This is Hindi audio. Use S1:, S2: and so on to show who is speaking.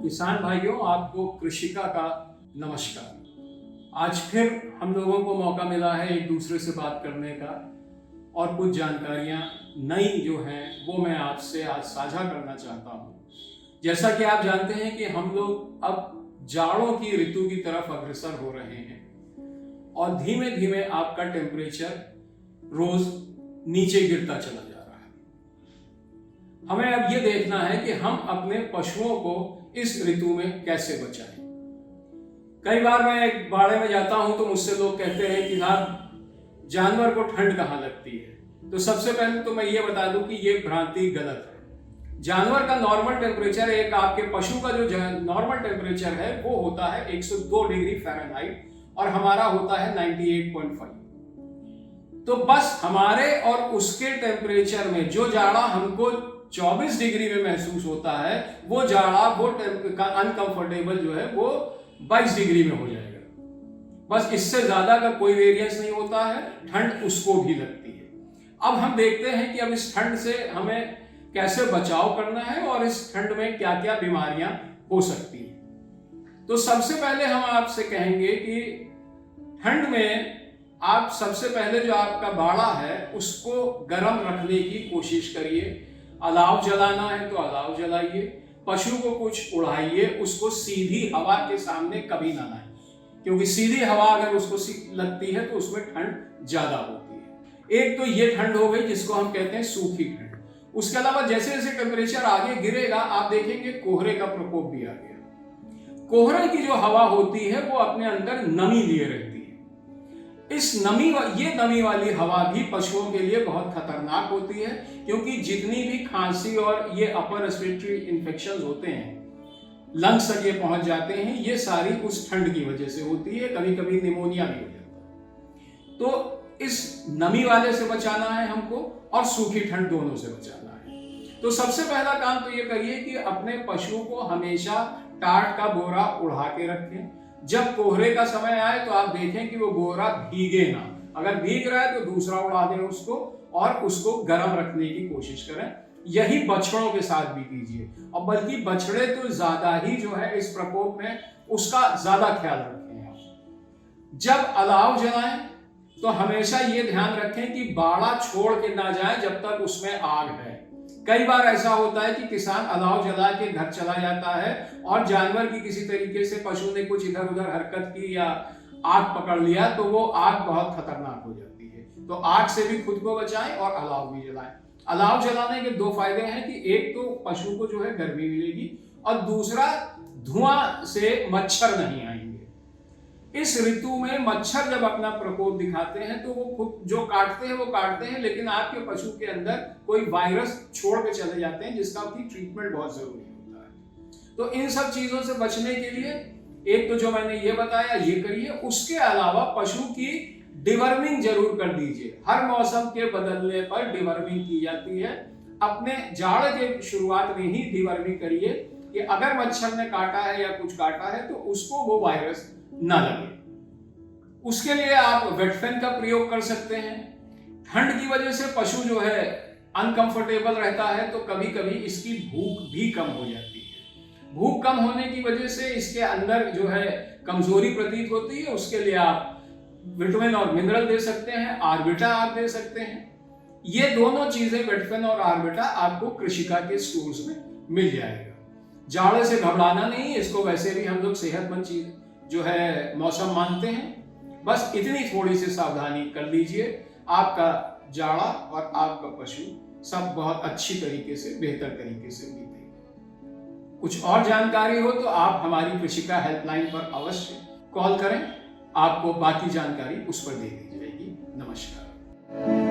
S1: किसान भाइयों, आपको कृषिका का नमस्कार। आज फिर हम लोगों को मौका मिला है एक दूसरे से बात करने का और कुछ जानकारियां नई जो हैं वो मैं आपसे आज साझा करना चाहता हूं। जैसा कि आप जानते हैं कि हम लोग अब जाड़ों की ऋतु की तरफ अग्रसर हो रहे हैं और धीमे धीमे आपका टेम्परेचर रोज नीचे गिरता चला जा रहा है। हमें अब ये देखना है कि हम अपने पशुओं को इस ऋतु में कैसे बचाएं। कई बार मैं एक बाड़े में जाता हूं तो मुझसे लोग कहते हैं कि साहब जानवर को ठंड कहाँ लगती है। तो सबसे पहले तो मैं ये बता दूं कि ये भ्रांति गलत है। जानवर का नॉर्मल टेम्परेचर, एक आपके पशु का जो नॉर्मल टेम्परेचर है वो होता है 102 डिग्री फ़ारेनहाइट और हमारा होता है 98.5। तो बस हमारे और उसके टेम्परेचर में जो जाड़ा हमको 24 डिग्री में महसूस होता है, वो जाड़ा वो अनकंफर्टेबल जो है वो 22 डिग्री में हो जाएगा। बस इससे ज्यादा का कोई वेरिएंस नहीं होता है, ठंड उसको भी लगती है। अब हम देखते हैं कि अब इस ठंड से हमें कैसे बचाव करना है और इस ठंड में क्या क्या बीमारियां हो सकती हैं। तो सबसे पहले हम आपसे कहेंगे कि ठंड में आप सबसे पहले जो आपका बाड़ा है उसको गर्म रखने की कोशिश करिए। अलाव जलाना है तो अलाव जलाइए, पशु को कुछ उड़ाइए, उसको सीधी हवा के सामने कभी ना लाएं, क्योंकि सीधी हवा अगर उसको लगती है तो उसमें ठंड ज्यादा होती है। एक तो ये ठंड हो गई जिसको हम कहते हैं सूखी ठंड। उसके अलावा जैसे जैसे टेम्परेचर आगे गिरेगा आप देखेंगे कोहरे का प्रकोप भी आ गया। कोहरे की जो हवा होती है वो अपने अंदर नमी लिए रहती है। ये नमी वाली हवा भी पशुओं के लिए बहुत खतरनाक होती है, क्योंकि जितनी भी खांसी और ये अपर रेस्पिरेटरी इन्फेक्शंस होते हैं, लंग्स तक ये पहुंच जाते हैं, ये सारी उस ठंड की वजह से होती है। कभी कभी निमोनिया भी हो जाता है। तो इस नमी वाले से बचाना है हमको और सूखी ठंड दोनों से बचाना है। तो सबसे पहला काम तो ये करिए कि अपने पशु को हमेशा टाट का बोरा उड़ा के रखें। जब कोहरे का समय आए तो आप देखें कि वो बोरा भीगे ना, अगर भीग रहा है तो दूसरा उड़ा दें उसको और उसको गर्म रखने की कोशिश करें। यही बछड़ों के साथ भी कीजिए, और बल्कि बछड़े तो ज्यादा ही जो है इस प्रकोप में उसका ज्यादा ख्याल रखें आप। जब अलाव जलाएं तो हमेशा ये ध्यान रखें कि बाड़ा छोड़ के ना जाए जब तक उसमें आग है। कई बार ऐसा होता है कि किसान अलाव जला के घर चला जाता है और जानवर की किसी तरीके से पशु ने कुछ इधर उधर हरकत की या आग पकड़ लिया तो वो आग बहुत खतरनाक हो जाती है। तो आग से भी खुद को बचाएं और अलाव भी जलाएं। अलाव जलाने के दो फायदे हैं कि एक तो पशु को जो है गर्मी मिलेगी और दूसरा धुआं से मच्छर नहीं आएंगे। इस ऋतु में मच्छर जब अपना प्रकोप दिखाते हैं तो वो खुद जो काटते हैं वो काटते हैं, लेकिन आपके पशु के अंदर कोई वायरस छोड़ के चले जाते हैं जिसका की ट्रीटमेंट बहुत जरूरी होता है। तो इन सब चीजों से बचने के लिए एक तो जो मैंने ये बताया ये करिए। उसके अलावा पशु की डिवर्मिंग जरूर कर दीजिए। हर मौसम के बदलने पर डिवर्मिंग की जाती है। अपने जाड़ के शुरुआत में ही डिवर्मिंग करिए कि अगर मच्छर ने काटा है या कुछ काटा है तो उसको वो वायरस ना लगे। उसके लिए आप वेटफेन का प्रयोग कर सकते हैं। ठंड की वजह से पशु जो है अनकंफर्टेबल रहता है तो कभी कभी इसकी भूख भी कम हो जाती है। भूख कम होने की वजह से इसके अंदर जो है कमजोरी प्रतीत होती है। उसके लिए आप विटामिन और मिनरल दे सकते हैं, आर्बिटा आप दे सकते हैं। ये दोनों चीजें वेटफेन और आर्बिटा आपको कृषिका के स्टोर्स में मिल जाएगा। जाड़े से घबराना नहीं, इसको वैसे भी हम लोग सेहतमंद चीज जो है मौसम मानते हैं। बस इतनी थोड़ी सी सावधानी कर लीजिए, आपका जाड़ा और आपका पशु सब बहुत अच्छी तरीके से, बेहतर तरीके से बीतेगा। कुछ और जानकारी हो तो आप हमारी कृषिका हेल्पलाइन पर अवश्य कॉल करें, आपको बाकी जानकारी उस पर दे दी जाएगी। नमस्कार।